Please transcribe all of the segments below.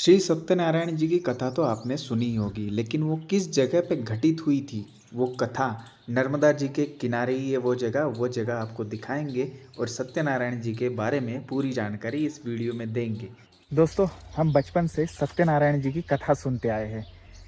श्री सत्यनारायण जी की कथा तो आपने सुनी होगी, लेकिन वो किस जगह पे घटित हुई थी? वो कथा नर्मदा जी के किनारे ही है वो जगह आपको दिखाएँगे और सत्यनारायण जी के बारे में पूरी जानकारी इस वीडियो में देंगे। दोस्तों, हम बचपन से सत्यनारायण जी की कथा सुनते आए हैं।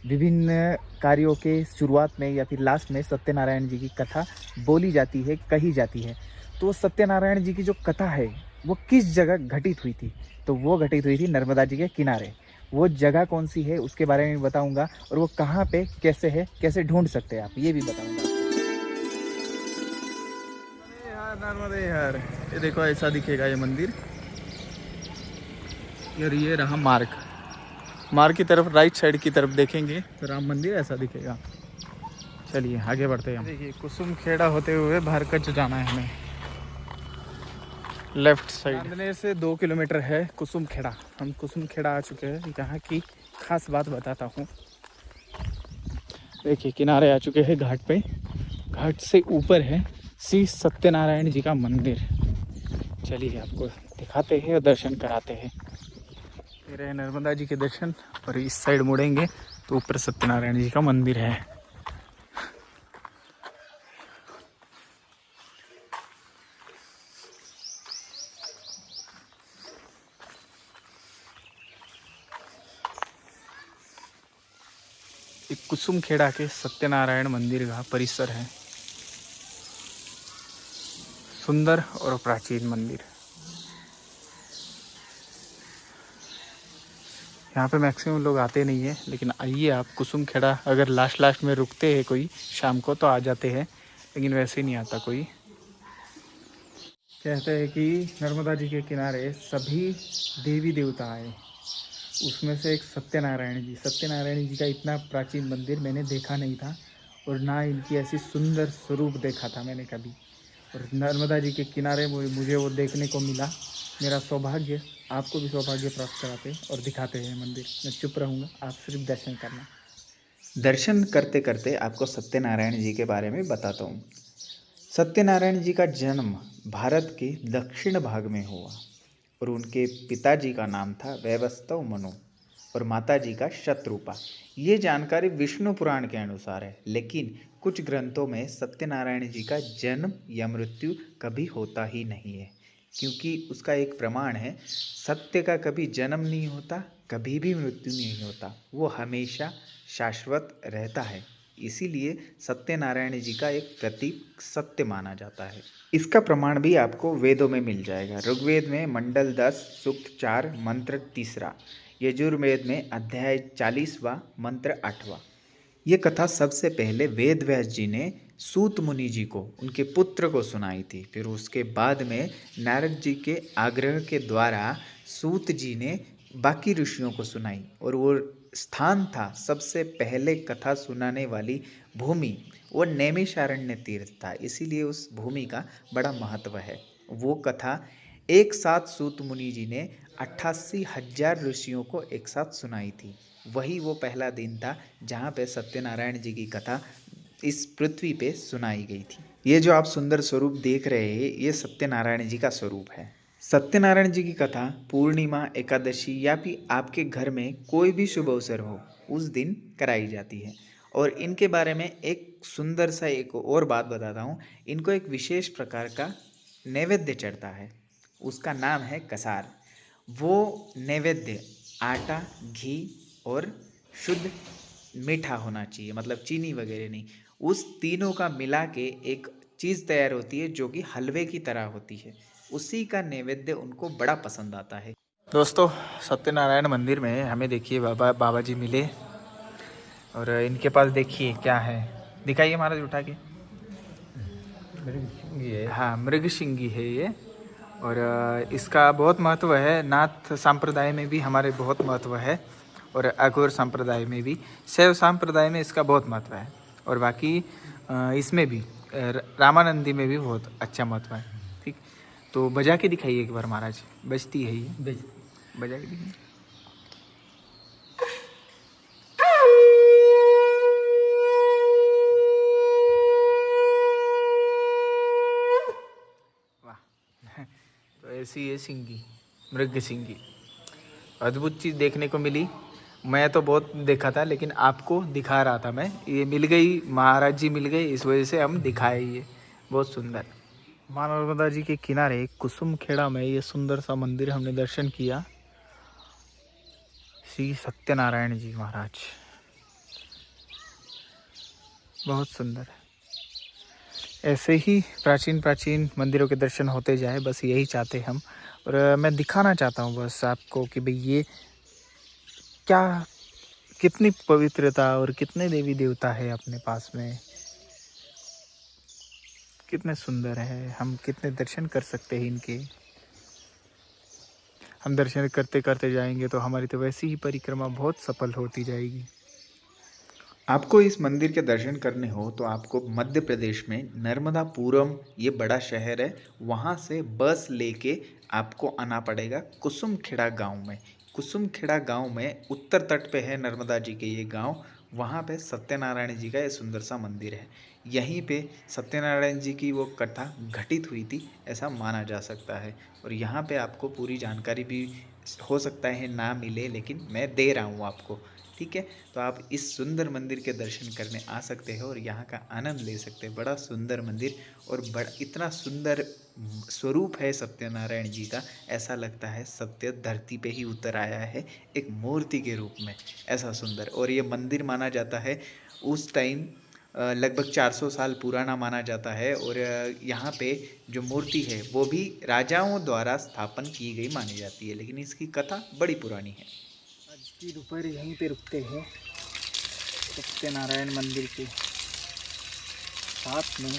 विभिन्न कार्यों के शुरुआत में या फिर लास्ट में सत्यनारायण जी की कथा बोली जाती है, कही जाती है। तो सत्यनारायण जी की जो कथा है, वो किस जगह घटित हुई थी? तो वो घटित हुई थी नर्मदा जी के किनारे। वो जगह कौन-सी है उसके बारे में बताऊँगा और वो कहाँ पे, कैसे है, कैसे ढूँढ सकते हैं आप, ये भी बताऊँगा आपको। अरे यार, नर्मदे यार! ये देखो ऐसा दिखेगा ये मंदिर और ये रहा मार्ग। मार्ग की तरफ राइट साइड की तरफ देखेंगे तो राम मंदिर ऐसा दिखेगा। चलिए आगे बढ़ते हैं हम। देखिए कुसुम खेड़ा होते हुए भारकच जाना है हमें। लेफ्ट साइड चांदनेर से 2 किलोमीटर है कुसुम खेड़ा। हम कुसुम खेड़ा आ चुके हैं। यहाँ की खास बात बताता हूँ। देखिए किनारे आ चुके हैं घाट पे। घाट से ऊपर है श्री सत्यनारायण जी का मंदिर। चलिए आपको दिखाते हैं और दर्शन कराते हैं। ये रहे नर्मदा जी के दर्शन और इस साइड मुड़ेंगे तो ऊपर सत्यनारायण जी का मंदिर है। एक कुसुम खेड़ा के सत्यनारायण मंदिर का परिसर है। सुंदर और प्राचीन मंदिर। यहाँ पे मैक्सिमम लोग आते नहीं है, लेकिन आइए आप कुसुम खेड़ा अगर लास्ट में रुकते हैं कोई शाम को तो आ जाते हैं, लेकिन वैसे नहीं आता कोई। कहते हैं कि नर्मदा जी के किनारे सभी देवी देवता आए, उसमें से एक सत्यनारायण जी का इतना प्राचीन मंदिर मैंने देखा नहीं था और ना इनकी ऐसी सुंदर स्वरूप देखा था मैंने कभी। और नर्मदा जी के किनारे मुझे वो देखने को मिला। मेरा सौभाग्य, आपको भी सौभाग्य प्राप्त कराते और दिखाते हैं मंदिर। मैं चुप रहूँगा, आप सिर्फ दर्शन करना। दर्शन करते करते आपको सत्यनारायण जी के बारे में बताता हूँ। सत्यनारायण जी का जन्म भारत के दक्षिण भाग में हुआ और उनके पिताजी का नाम था वैवस्वत मनु और माताजी का शत्रुपा। ये जानकारी विष्णु पुराण के अनुसार है, लेकिन कुछ ग्रंथों में सत्यनारायण जी का जन्म या मृत्यु कभी होता ही नहीं है, क्योंकि उसका एक प्रमाण है, सत्य का कभी जन्म नहीं होता, कभी भी मृत्यु नहीं होता, वो हमेशा शाश्वत रहता है। इसीलिए सत्यनारायण जी का एक प्रतीक सत्य माना जाता है। इसका प्रमाण भी आपको वेदों में मिल जाएगा। ऋग्वेद में मंडल 10 सूक्त 4 मंत्र 3, यजुर्वेद में अध्याय 40वां मंत्र 8वां। ये कथा सबसे पहले वेद व्यास जी ने सूत मुनि जी को, उनके पुत्र को सुनाई थी। फिर उसके बाद में नारद जी के आग्रह के द्वारा सूत जी ने बाकी ऋषियों को सुनाई और वो स्थान था, सबसे पहले कथा सुनाने वाली भूमि वो नैमिषारण्य तीर्थ था, इसीलिए उस भूमि का बड़ा महत्व है। वो कथा एक साथ सूत मुनि जी ने 88,000 ऋषियों को एक साथ सुनाई थी। वही वो पहला दिन था जहाँ पे सत्यनारायण जी की कथा इस पृथ्वी पे सुनाई गई थी। ये जो आप सुंदर स्वरूप देख रहे हैं, ये सत्यनारायण जी का स्वरूप है। सत्यनारायण जी की कथा पूर्णिमा, एकादशी या फिर आपके घर में कोई भी शुभ अवसर हो उस दिन कराई जाती है। और इनके बारे में एक सुंदर सा एक और बात बताता हूँ। इनको एक विशेष प्रकार का नैवेद्य चढ़ता है, उसका नाम है कसार। वो नैवेद्य आटा, घी और शुद्ध मीठा होना चाहिए, मतलब चीनी वगैरह नहीं। उस तीनों का मिला के एक चीज़ तैयार होती है जो कि हलवे की तरह होती है। उसी का नैवेद्य उनको बड़ा पसंद आता है। दोस्तों, सत्यनारायण मंदिर में हमें देखिए बाबा जी मिले और इनके पास देखिए क्या है, दिखाइए महाराज उठा के। मृगशिंगी है। हाँ, मृगशिंगी है ये। और इसका बहुत महत्व है। नाथ संप्रदाय में भी हमारे बहुत महत्व है और अघोर संप्रदाय में भी, शैव संप्रदाय में इसका बहुत महत्व है और बाकी इसमें भी रामानंदी में भी बहुत अच्छा महत्व है। ठीक, तो बजा के दिखाइए एक बार महाराज। बजती है ये, बजा के दिखाइए। वाह। तो ऐसी है सिंगी, मृग सिंगी। अद्भुत चीज़ देखने को मिली। मैं तो बहुत देखा था, लेकिन आपको दिखा रहा था मैं। ये मिल गई, महाराज जी मिल गए, इस वजह से हम दिखाए। ये बहुत सुंदर। माँ नर्मदा जी के किनारे कुसुम खेड़ा में ये सुंदर सा मंदिर हमने दर्शन किया। श्री सत्यनारायण जी महाराज, बहुत सुंदर। ऐसे ही प्राचीन प्राचीन मंदिरों के दर्शन होते जाए, बस यही चाहते हम। और मैं दिखाना चाहता हूँ बस आपको कि भाई ये क्या, कितनी पवित्रता और कितने देवी देवता है अपने पास में, कितने सुंदर है। हम कितने दर्शन कर सकते हैं इनके। हम दर्शन करते करते जाएंगे तो हमारी तो वैसी ही परिक्रमा बहुत सफल होती जाएगी। आपको इस मंदिर के दर्शन करने हो तो आपको मध्य प्रदेश में नर्मदापुरम, ये बड़ा शहर है, वहाँ से बस लेके आपको आना पड़ेगा कुसुमखेड़ा गांव में। कुसुमखेड़ा गांव में उत्तर तट पे है नर्मदा जी के ये गांव। वहाँ पे सत्यनारायण जी का ये सुंदर सा मंदिर है। यहीं पे सत्यनारायण जी की वो कथा घटित हुई थी, ऐसा माना जा सकता है। और यहाँ पे आपको पूरी जानकारी भी हो सकता है ना मिले, लेकिन मैं दे रहा हूँ आपको, ठीक है। तो आप इस सुंदर मंदिर के दर्शन करने आ सकते हो और यहाँ का आनंद ले सकते हैं। बड़ा सुंदर मंदिर और बड़ा इतना सुंदर स्वरूप है सत्यनारायण जी का, ऐसा लगता है सत्य धरती पे ही उतर आया है एक मूर्ति के रूप में, ऐसा सुंदर। और ये मंदिर माना जाता है उस टाइम लगभग 400 साल पुराना माना जाता है। और यहाँ पे जो मूर्ति है वो भी राजाओं द्वारा स्थापन की गई मानी जाती है, लेकिन इसकी कथा बड़ी पुरानी है। आज की दोपहर यहीं पे रुकते हैं सत्यनारायण मंदिर के साथ में।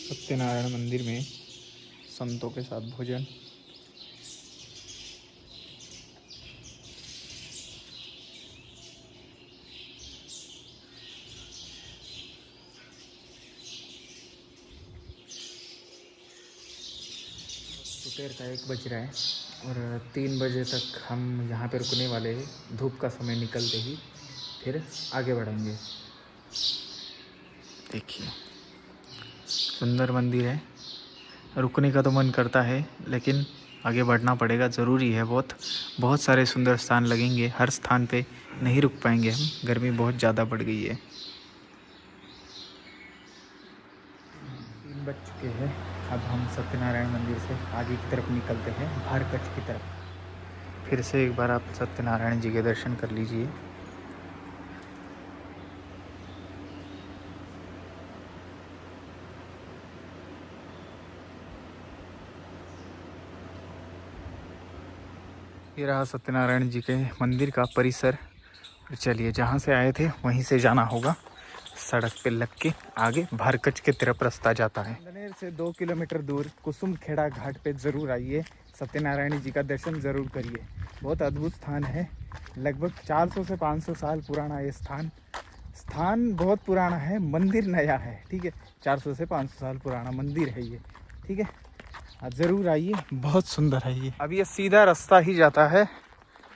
सत्यनारायण मंदिर में संतों के साथ भोजन। दोपहर का 1 बज रहा है और 3 बजे तक हम यहाँ पे रुकने वाले हैं। धूप का समय निकलते ही फिर आगे बढ़ेंगे। देखिए सुंदर मंदिर है, रुकने का तो मन करता है लेकिन आगे बढ़ना पड़ेगा, ज़रूरी है। बहुत सारे सुंदर स्थान लगेंगे, हर स्थान पे नहीं रुक पाएंगे हम, गर्मी बहुत ज़्यादा बढ़ गई है। 3 बज चुके हैं। अब हम सत्यनारायण मंदिर से आगे की तरफ निकलते हैं, भारकच की तरफ। फिर से एक बार आप सत्यनारायण जी के दर्शन कर लीजिए। ये रहा सत्यनारायण जी के मंदिर का परिसर। चलिए जहाँ से आए थे वहीं से जाना होगा, सड़क पे लग के आगे भारकच के तरफ रास्ता जाता है। अंदनेर से 2 किलोमीटर दूर कुसुमखेड़ा घाट पे ज़रूर आइए, सत्यनारायण जी का दर्शन ज़रूर करिए। बहुत अद्भुत स्थान है, लगभग 400 से 500 साल पुराना ये स्थान बहुत पुराना है, मंदिर नया है, ठीक है। 400 से 500 साल पुराना मंदिर है ये, ठीक है। ज़रूर आइए, बहुत सुंदर है ये। अब ये सीधा रास्ता ही जाता है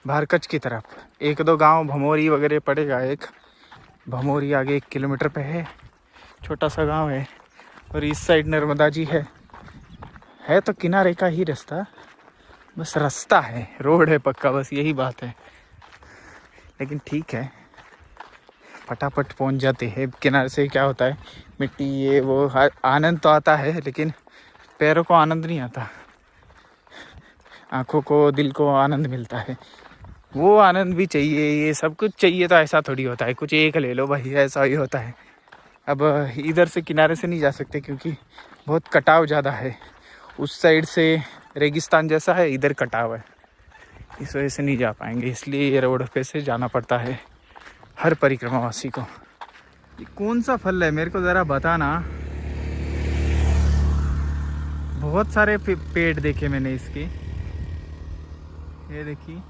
भारकच की तरफ। 1-2 गांव भमोरी वगैरह पड़ेगा, एक भमोरी आगे 1 किलोमीटर पे है, छोटा सा गांव है। और इस साइड नर्मदा जी है तो किनारे का ही रास्ता, बस रास्ता है, रोड है पक्का, बस यही बात है। लेकिन ठीक है, फटाफट पहुंच जाते हैं। किनारे से क्या होता है, मिट्टी ये वो, आनंद तो आता है लेकिन पैरों को आनंद नहीं आता, आँखों को दिल को आनंद मिलता है। वो आनंद भी चाहिए, ये सब कुछ चाहिए तो ऐसा थोड़ी होता है कुछ एक ले लो भाई, ऐसा ही होता है। अब इधर से किनारे से नहीं जा सकते क्योंकि बहुत कटाव ज़्यादा है, उस साइड से रेगिस्तान जैसा है, इधर कटाव है, इस वजह से नहीं जा पाएंगे। इसलिए ये रोड पे से जाना पड़ता है हर परिक्रमावासी को। ये कौन सा फल है मेरे को ज़रा बताना। बहुत सारे पेड़ देखे मैंने इसके, ये देखिए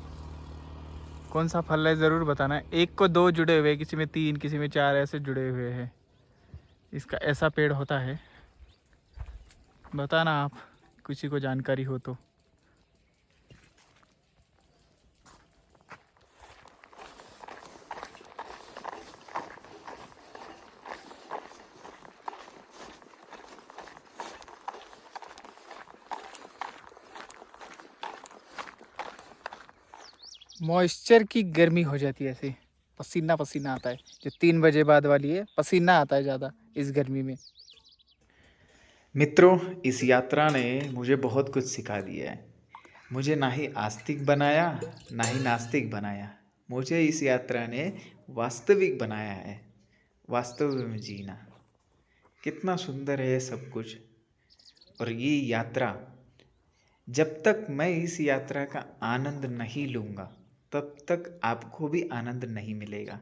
कौन सा फल है ज़रूर बताना। एक को 2 जुड़े हुए, किसी में 3, किसी में 4 ऐसे जुड़े हुए हैं। इसका ऐसा पेड़ होता है, बताना आप, किसी को जानकारी हो तो। मॉइस्चर की गर्मी हो जाती है ऐसे, पसीना पसीना आता है। जो 3 बजे बाद वाली है, पसीना आता है ज़्यादा इस गर्मी में। मित्रों, इस यात्रा ने मुझे बहुत कुछ सिखा दिया है। मुझे ना ही आस्तिक बनाया, ना ही नास्तिक बनाया। मुझे इस यात्रा ने वास्तविक बनाया है, वास्तव में जीना। कितना सुंदर है ये सब कुछ। और ये यात्रा, जब तक मैं इस यात्रा का आनंद नहीं लूँगा, तब तक आपको भी आनंद नहीं मिलेगा।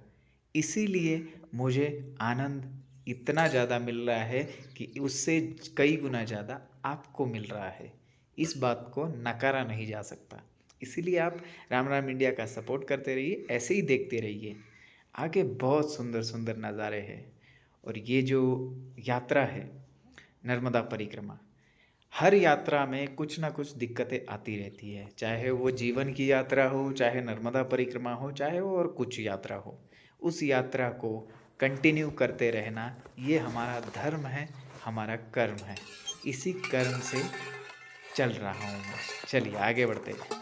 इसीलिए मुझे आनंद इतना ज़्यादा मिल रहा है कि उससे कई गुना ज़्यादा आपको मिल रहा है। इस बात को नकारा नहीं जा सकता। इसीलिए आप राम राम इंडिया का सपोर्ट करते रहिए, ऐसे ही देखते रहिए। आगे बहुत सुंदर सुंदर नज़ारे हैं। और ये जो यात्रा है, नर्मदा परिक्रमा, हर यात्रा में कुछ ना कुछ दिक्कतें आती रहती है। चाहे वो जीवन की यात्रा हो, चाहे नर्मदा परिक्रमा हो, चाहे वो और कुछ यात्रा हो। उस यात्रा को कंटिन्यू करते रहना, ये हमारा धर्म है, हमारा कर्म है। इसी कर्म से चल रहा हूँ मैं। चलिए आगे बढ़ते हैं।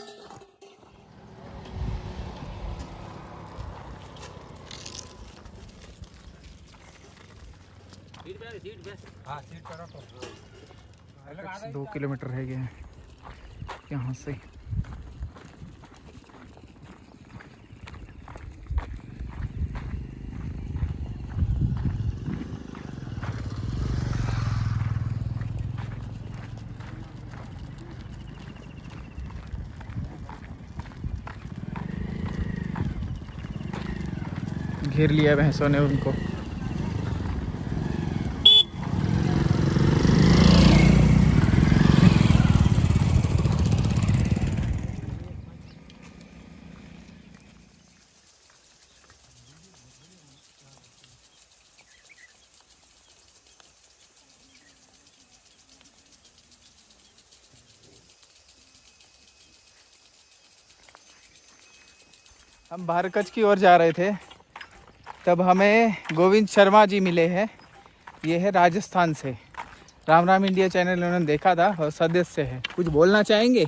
हाँ, 2 किलोमीटर रह गए हैं यहाँ से। घेर लिया भैंसों ने उनको। हम भारकच की ओर जा रहे थे, तब हमें गोविंद शर्मा जी मिले हैं। ये है राजस्थान से। राम राम इंडिया चैनल उन्होंने देखा था और सदस्य है। कुछ बोलना चाहेंगे?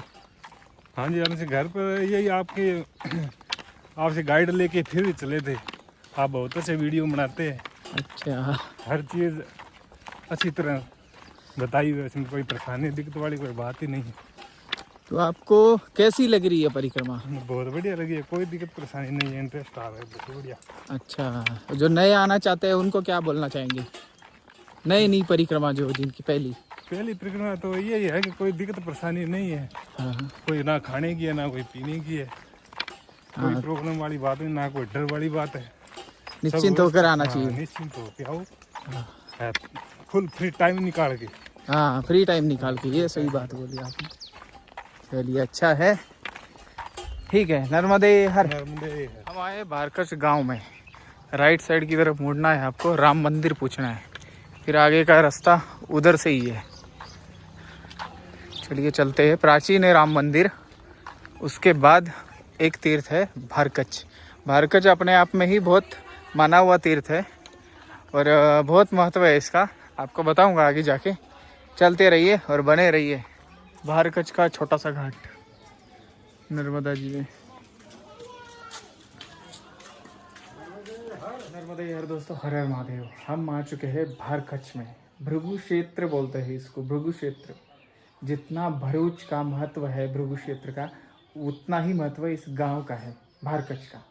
हाँ जी, हमसे घर पर यही आपसे गाइड लेके फिर चले थे। आप बहुत अच्छे वीडियो बनाते हैं। अच्छा, हर चीज़ अच्छी तरह बताई हुई, इसमें कोई परेशानी दिक्कत वाली कोई बात ही नहीं है। तो आपको कैसी लग रही है परिक्रमा? बहुत बढ़िया लगी है, कोई दिक्कत परेशानी नहीं है, इंटरेस्ट आ रहा है, बहुत बढ़िया। अच्छा, जो नए आना चाहते हैं उनको क्या बोलना चाहेंगे? नई परिक्रमा जो जिनकी पहली परिक्रमा तो यही है कि कोई दिक्कत परेशानी नहीं है। हाँ, कोई ना खाने की है, ना कोई पीने की है, कोई हाँ, प्रॉब्लम वाली बात नहीं, ना कोई डर वाली बात है। निश्चिंत होकर आना चाहिए। निश्चिंत होकर आओ, फुल फ्री टाइम निकाल के। हाँ, फ्री टाइम निकाल के, ये सही बात बोली आपने। चलिए, अच्छा है, ठीक है। नर्मदे हर। हम आए भारकच गांव में। राइट साइड की तरफ मुड़ना है आपको, राम मंदिर पूछना है, फिर आगे का रास्ता उधर से ही है। चलिए चलते हैं। प्राचीन है राम मंदिर, उसके बाद एक तीर्थ है भारकच। भारकच अपने आप में ही बहुत माना हुआ तीर्थ है और बहुत महत्व है इसका। आपको बताऊंगा आगे जाके। चलते रहिए और बने रहिए। भारकच का छोटा सा घाट नर्मदा जी में। नर्मदा यार दोस्तों, हर हर महादेव। हम आ चुके हैं भारकच में। भृगु क्षेत्र बोलते हैं इसको, भृगु क्षेत्र। जितना भरूच का महत्व है भृगु क्षेत्र का, उतना ही महत्व इस गांव का है, भारकच का।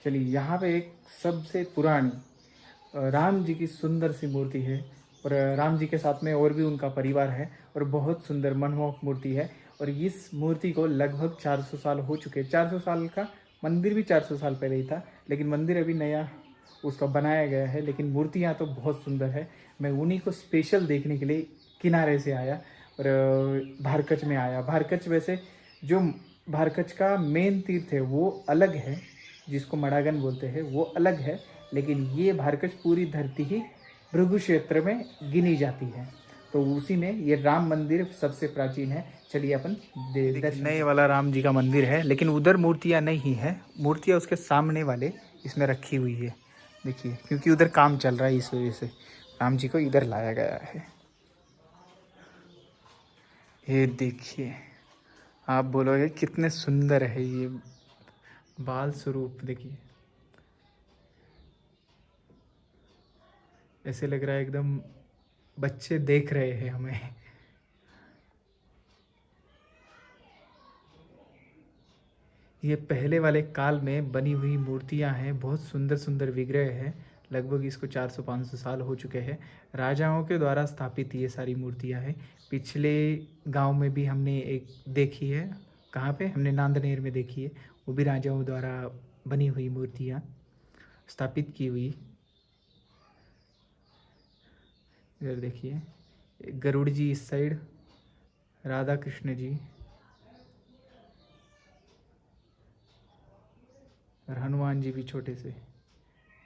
चलिए, यहाँ पे एक सबसे पुरानी राम जी की सुंदर सी मूर्ति है और राम जी के साथ में और भी उनका परिवार है और बहुत सुंदर मनमोहक मूर्ति है। और इस मूर्ति को लगभग 400 साल हो चुके हैं। 400 साल का मंदिर भी 400 साल पहले ही था, लेकिन मंदिर अभी नया उसका बनाया गया है। लेकिन मूर्तियाँ तो बहुत सुंदर है। मैं उन्हीं को स्पेशल देखने के लिए किनारे से आया और भारकच में आया। भारकच वैसे जो भारकच का मेन तीर्थ है वो अलग है, जिसको मड़ागन बोलते हैं, वो अलग है। लेकिन ये भारकच पूरी धरती ही भृगु क्षेत्र में गिनी जाती है। तो उसी में ये राम मंदिर सबसे प्राचीन है। चलिए अपन नए वाला राम जी का मंदिर है, लेकिन उधर मूर्तियाँ नहीं है, मूर्तियाँ उसके सामने वाले इसमें रखी हुई है। देखिए, क्योंकि उधर काम चल रहा है, इस वजह से राम जी को इधर लाया गया है। ये देखिए, आप बोलोगे कितने सुंदर है ये बाल स्वरूप। देखिए, ऐसे लग रहा है एकदम बच्चे देख रहे हैं हमें। ये पहले वाले काल में बनी हुई मूर्तियां हैं, बहुत सुंदर सुंदर विग्रह हैं। लगभग इसको 400-500 साल हो चुके हैं। राजाओं के द्वारा स्थापित ये सारी मूर्तियां हैं। पिछले गांव में भी हमने एक देखी है। कहाँ पे? हमने नांदनेर में देखी है। वो भी राजाओं द्वारा बनी हुई मूर्तियां स्थापित की हुई। इधर देखिए, गरुड़ जी इस साइड, राधा कृष्ण जी और हनुमान जी भी छोटे से,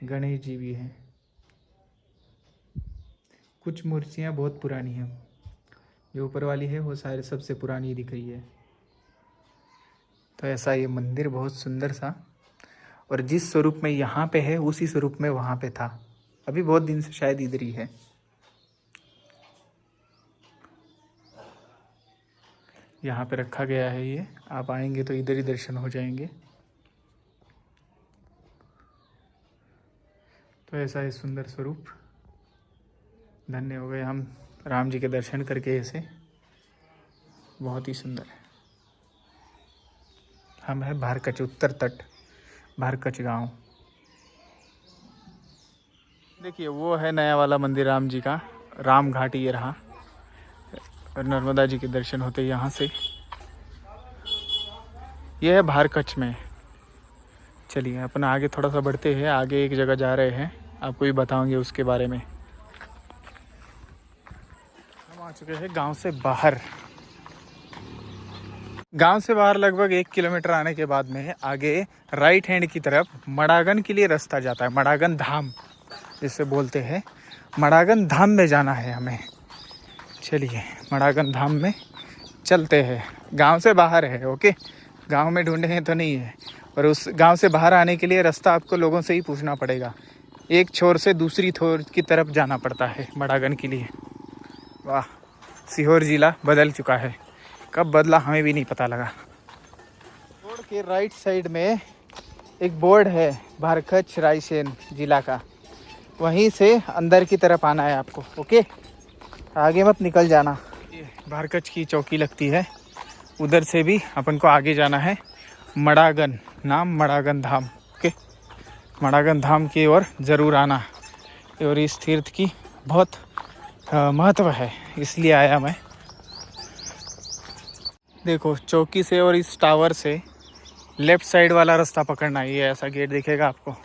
गणेश जी भी हैं। कुछ मूर्तियाँ बहुत पुरानी हैं, जो ऊपर वाली है वो सारे सबसे पुरानी दिख रही है। तो ऐसा ये मंदिर बहुत सुंदर सा, और जिस स्वरूप में यहाँ पे है उसी स्वरूप में वहाँ पे था। अभी बहुत दिन से शायद इधर ही है। यहाँ पे रखा गया है ये। आप आएंगे तो इधर ही दर्शन हो जाएंगे। तो ऐसा है सुंदर स्वरूप। धन्य हो गए हम राम जी के दर्शन करके। ऐसे बहुत ही सुंदर है। हम है भारकच, उत्तर तट, भारकच गांव। देखिए, वो है नया वाला मंदिर राम जी का, राम घाट ये रहा। और नर्मदा जी के दर्शन होते यहाँ से। ये है भारकच में। चलिए अपन आगे थोड़ा सा बढ़ते हैं। आगे एक जगह जा रहे हैं, आपको भी बताऊंगे उसके बारे में। हम आ चुके हैं गांव से बाहर। गांव से बाहर लगभग 1 किलोमीटर आने के बाद में आगे राइट हैंड की तरफ मड़ागन के लिए रास्ता जाता है। मड़ागन धाम जिसे बोलते हैं, मड़ागन धाम में जाना है हमें। चलिए मड़ागन धाम में चलते हैं। गांव से बाहर है, ओके। गांव में ढूंढे हैं तो नहीं है। और उस गांव से बाहर आने के लिए रास्ता आपको लोगों से ही पूछना पड़ेगा। एक छोर से दूसरी छोर की तरफ जाना पड़ता है मड़ागन के लिए। वाह, सीहोर जिला बदल चुका है। कब बदला हमें भी नहीं पता लगा। रोड के राइट साइड में एक बोर्ड है, भारकच रायसेन जिला का। वहीं से अंदर की तरफ आना है आपको, ओके। आगे मत निकल जाना। ये भारकच की चौकी लगती है, उधर से भी अपन को आगे जाना है। मड़ागन, नाम मड़ागन धाम, ओके। मड़ागन धाम की ओर ज़रूर आना। और इस तीर्थ की बहुत महत्व है, इसलिए आया मैं। देखो, चौकी से और इस टावर से लेफ़्ट साइड वाला रास्ता पकड़ना है। ये ऐसा गेट दिखेगा आपको।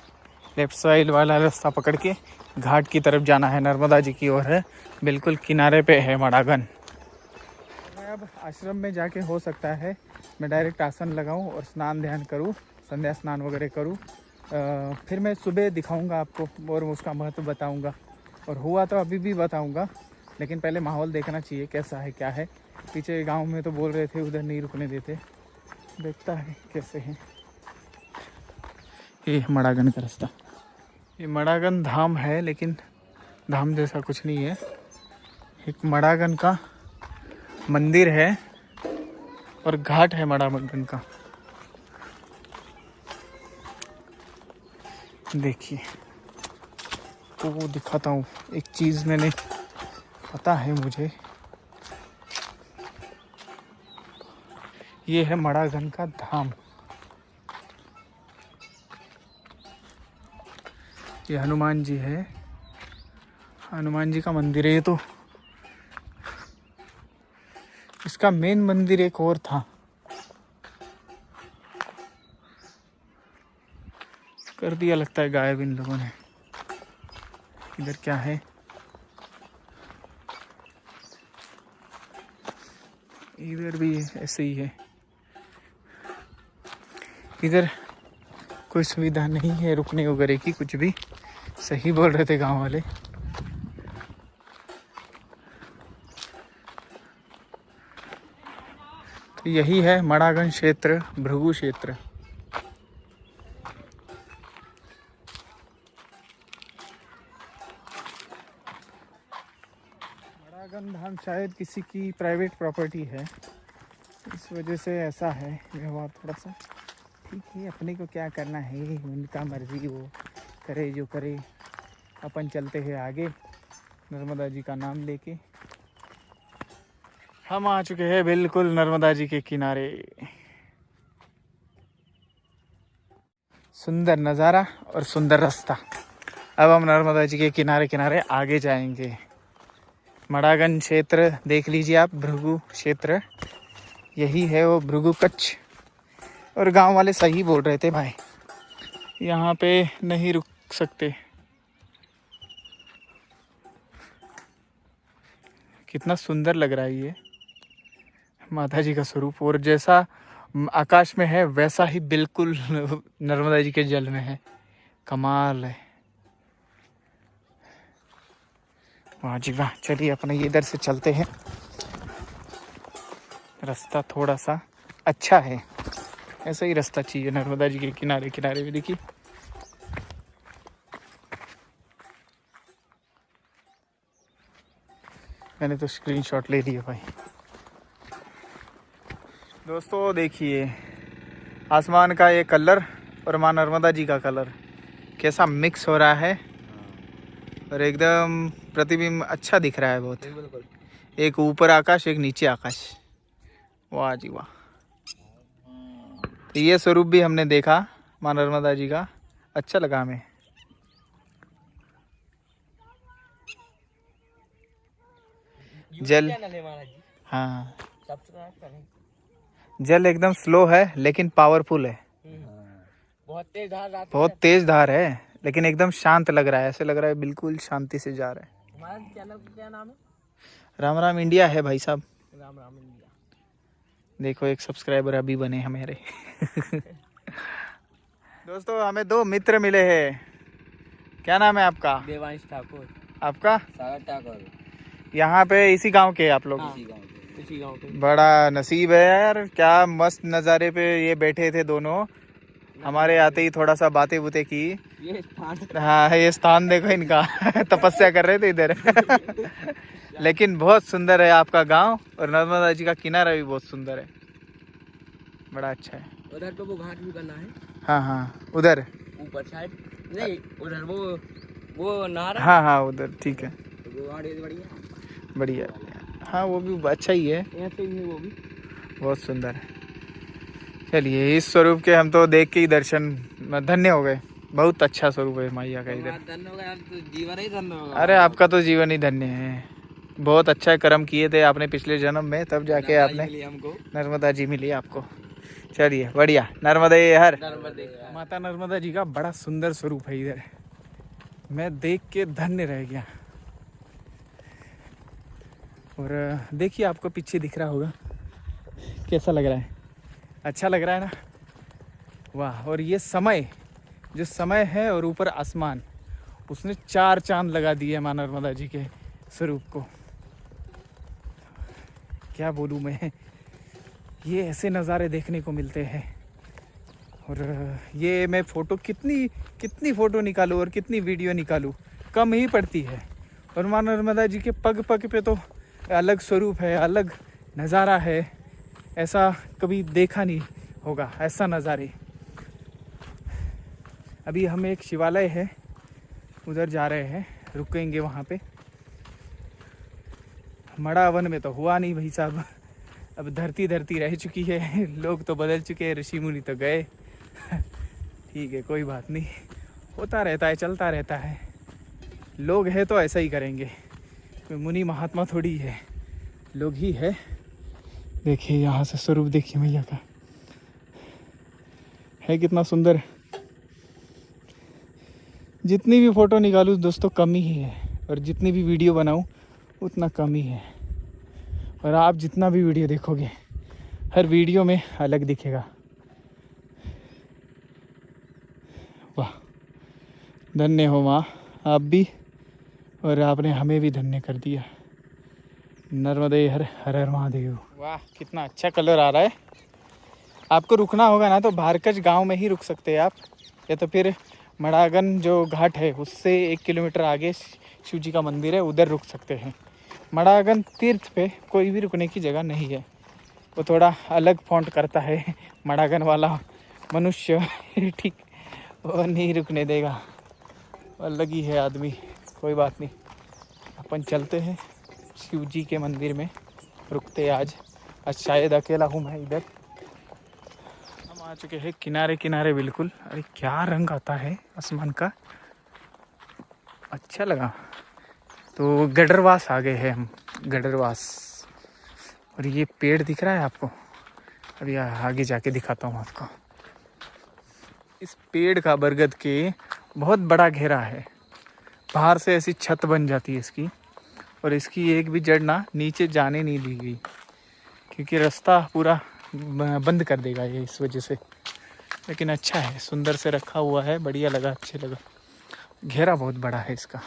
लेफ़्ट साइड वाला रास्ता पकड़ के घाट की तरफ जाना है। नर्मदा जी की ओर है, बिल्कुल किनारे पे है मड़ागन। मैं अब आश्रम में जाके हो सकता है मैं डायरेक्ट आसन लगाऊं और स्नान ध्यान करूं, संध्या स्नान वगैरह करूं। फिर मैं सुबह दिखाऊंगा आपको और उसका महत्व बताऊंगा। और हुआ तो अभी भी बताऊंगा, लेकिन पहले माहौल देखना चाहिए कैसा है क्या है। पीछे गांव में तो बोल रहे थे उधर नहीं रुकने देते, देखता है कैसे है। ये मड़ागन का रास्ता, ये मड़ागन धाम है, लेकिन धाम जैसा कुछ नहीं है। एक मड़ागन का मंदिर है और घाट है मड़ागन का। देखिए, तो वो दिखाता हूँ। एक चीज़ मैंने पता है मुझे, ये है मड़ागन का धाम। ये हनुमान जी है, हनुमान जी का मंदिर है ये तो। इसका मेन मंदिर एक और था, कर दिया लगता है गायब इन लोगों ने। इधर क्या है? इधर भी ऐसे ही है। इधर कोई सुविधा नहीं है रुकने वगैरह की, कुछ भी। सही बोल रहे थे गांव वाले। तो यही है मड़ागंज क्षेत्र, भृगु क्षेत्र। मड़ागंज धाम शायद किसी की प्राइवेट प्रॉपर्टी है, इस वजह से ऐसा है व्यवहार थोड़ा सा। ठीक है, अपने को क्या करना है, उनका मर्जी, वो करे जो करे। अपन चलते हैं आगे नर्मदा जी का नाम लेके। हम आ चुके हैं बिल्कुल नर्मदा जी के किनारे। सुंदर नज़ारा और सुंदर रास्ता। अब हम नर्मदा जी के किनारे किनारे आगे जाएंगे। मड़ागंज क्षेत्र देख लीजिए आप, भृगु क्षेत्र यही है, वो भृगु कच्छ। और गांव वाले सही बोल रहे थे भाई, यहाँ पे नहीं रुक सकते। कितना सुंदर लग रहा है ये माता जी का स्वरूप, और जैसा आकाश में है वैसा ही बिल्कुल नर्मदा जी के जल में है। कमाल है, वाह जी वाह। चलिए अपने इधर से चलते हैं, रास्ता थोड़ा सा अच्छा है, ऐसा ही रास्ता चाहिए नर्मदा जी के किनारे किनारे भी। देखिए मैंने तो स्क्रीनशॉट ले लिया भाई। दोस्तों देखिए आसमान का ये कलर और माँ नर्मदा जी का कलर कैसा मिक्स हो रहा है, और एकदम प्रतिबिंब अच्छा दिख रहा है बहुत। एक ऊपर आकाश, एक नीचे आकाश, वाह जी वाह। तो ये स्वरूप भी हमने देखा माँ नर्मदा जी का, अच्छा लगा हमें। जल, हाँ जल एकदम स्लो है लेकिन पावरफुल है। बहुत तेज धार है लेकिन एकदम शांत लग रहा है, ऐसे लग रहा है बिल्कुल शांति से जा रहा है। हमारा चैनल का क्या नाम है? राम राम इंडिया है भाई साहब। राम राम इंडिया। देखो एक सब्सक्राइबर अभी बने हमारे। दोस्तों हमें दो मित्र मिले हैं। क्या नाम है आपका? देवांश ठाकुर। आपका? सागर ठाकुर। यहाँ पे इसी गांव के आप लोग? हाँ, इसी गांव के। बड़ा नसीब है यार, क्या मस्त नज़ारे पे ये बैठे थे दोनों। हमारे आते ही थोड़ा सा बातें बुतें की। ये स्थान, हाँ ये स्थान देखो इनका। तपस्या कर रहे थे इधर। लेकिन बहुत सुंदर है आपका गांव, और नर्मदा जी का किनारा भी बहुत सुंदर है, बड़ा अच्छा है। उधर तो वो घाट भी बना है। हाँ हाँ उधर ऊपर साइड नहीं, उधर वो नहर है। हाँ हाँ उधर ठीक है, वो घाट बढ़िया बढ़िया। हाँ वो भी अच्छा ही है, ऐसे ही है वो भी बहुत सुंदर है। चलिए इस स्वरूप के हम तो देख के ही दर्शन धन्य हो गए। बहुत अच्छा स्वरूप है मैया का इधर। धन्य होगा यार, तो जीवन ही धन्य होगा। अरे आपका तो जीवन ही धन्य है, बहुत अच्छा कर्म किए थे आपने पिछले जन्म में, तब जाके आपने हमको नर्मदा जी मिली आपको। चलिए बढ़िया, नर्मदे हर। नर्मदे। माता नर्मदा जी का बड़ा सुंदर स्वरूप है इधर, मैं देख के धन्य रह गया। और देखिए आपको पीछे दिख रहा होगा, कैसा लग रहा है? अच्छा लग रहा है ना? वाह। और ये समय, जो समय है और ऊपर आसमान, उसने चार चांद लगा दिए माँ नर्मदा जी के स्वरूप को। क्या बोलूँ मैं, ये ऐसे नज़ारे देखने को मिलते हैं। और ये मैं फ़ोटो कितनी फ़ोटो निकालूँ और कितनी वीडियो निकालूँ, कम ही पड़ती है। और माँ नर्मदा जी के पग पग पे तो अलग स्वरूप है, अलग नज़ारा है, ऐसा कभी देखा नहीं होगा ऐसा नज़ारे। अभी हम एक शिवालय है उधर जा रहे हैं, रुकेंगे वहाँ पे। मड़ावन में तो हुआ नहीं भाई साहब, अब धरती रह चुकी है, लोग तो बदल चुके हैं, ऋषि मुनि तो गए। ठीक है कोई बात नहीं, होता रहता है, चलता रहता है। लोग हैं तो ऐसा ही करेंगे, कोई मुनि महात्मा थोड़ी है, लोग ही है। देखिए यहाँ से स्वरूप देखिए मैया का, है कितना सुंदर। जितनी भी फ़ोटो निकालूँ दोस्तों कम ही है, और जितनी भी वीडियो बनाऊँ उतना कम ही है। और आप जितना भी वीडियो देखोगे, हर वीडियो में अलग दिखेगा। वाह, धन्य हो माँ आप भी, और आपने हमें भी धन्य कर दिया। नर्मदे हर हर हर महादेव। वाह कितना अच्छा कलर आ रहा है। आपको रुकना होगा ना तो भारकच गांव में ही रुक सकते हैं आप, या तो फिर मड़ागन जो घाट है उससे 1 किलोमीटर आगे शिव जी का मंदिर है, उधर रुक सकते हैं। मड़ागन तीर्थ पे कोई भी रुकने की जगह नहीं है, वो थोड़ा अलग फॉन्ट करता है मड़ागन वाला मनुष्य ठीक, वो नहीं रुकने देगा, अलग ही है आदमी। कोई बात नहीं, अपन चलते हैं शिव जी के मंदिर में, रुकते आज शायद अकेला हूँ मैं इधर। हम आ चुके हैं किनारे किनारे बिल्कुल। अरे क्या रंग आता है आसमान का, अच्छा लगा। तो गडरवास आ गए हैं हम, गडरवास। और ये पेड़ दिख रहा है आपको, अभी आगे जाके दिखाता हूँ आपको। इस पेड़ का बरगद के बहुत बड़ा घेरा है, बाहर से ऐसी छत बन जाती है इसकी, और इसकी एक भी जड़ ना नीचे जाने नहीं दी गई, क्योंकि रास्ता पूरा बंद कर देगा ये इस वजह से। लेकिन अच्छा है, सुंदर से रखा हुआ है, बढ़िया लगा, अच्छे लगा। घेरा बहुत बड़ा है इसका।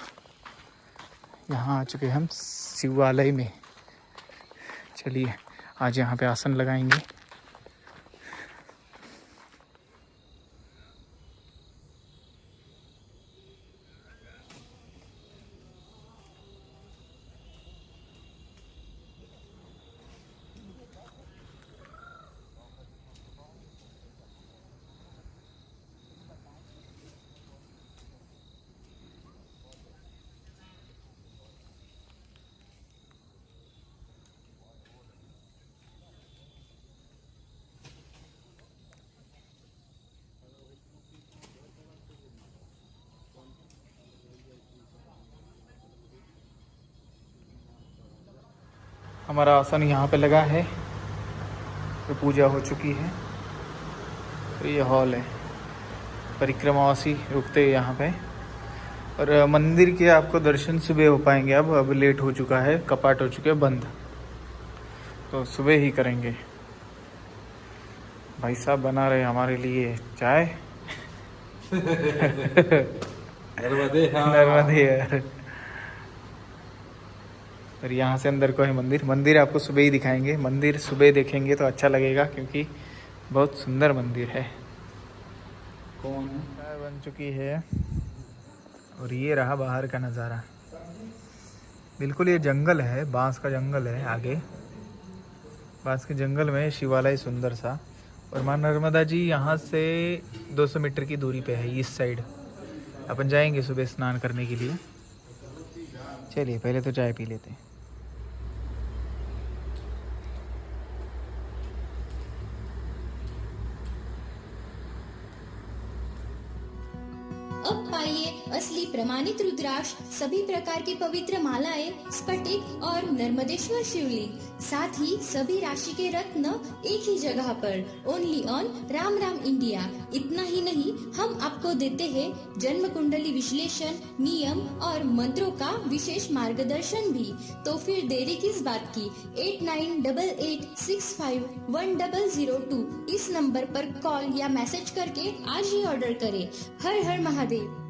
यहाँ आ चुके हैं हम शिवालय में। चलिए आज यहाँ पे आसन लगाएंगे। हमारा आसन यहाँ पे लगा है, तो पूजा हो चुकी है। तो ये हॉल है, परिक्रमावासी रुकते हैं यहाँ पे। और मंदिर के आपको दर्शन सुबह हो पाएंगे, अब लेट हो चुका है, कपाट हो चुके हैं बंद, तो सुबह ही करेंगे। भाई साहब बना रहे हमारे लिए चाय। नर्मदे नर्मदे। और यहाँ से अंदर को है मंदिर। मंदिर आपको सुबह ही दिखाएंगे, मंदिर सुबह देखेंगे तो अच्छा लगेगा, क्योंकि बहुत सुंदर मंदिर है। कौन चाय बन चुकी है, और ये रहा बाहर का नज़ारा। बिल्कुल ये जंगल है, बांस का जंगल है आगे, बांस के जंगल में शिवालय सुंदर सा। और माँ नर्मदा जी यहाँ से 200 मीटर की दूरी पे है, इस साइड। अपन जाएंगे सुबह स्नान करने के लिए। चलिए पहले तो चाय पी लेते हैं। अब पाइए असली प्रमाणित रुद्राक्ष, सभी प्रकार की पवित्र मालाएं, स्फटिक और नर्मदेश्वर शिवलिंग, साथ ही सभी राशि के रत्न एक ही जगह पर, only on Ram Ram India. इतना ही नहीं, हम आपको देते हैं जन्म कुंडली विश्लेषण, नियम और मंत्रों का विशेष मार्गदर्शन भी। तो फिर देरी किस बात की, 8988651002 इस नंबर पर कॉल या मैसेज करके आज ही ऑर्डर करें। हर हर महादेव।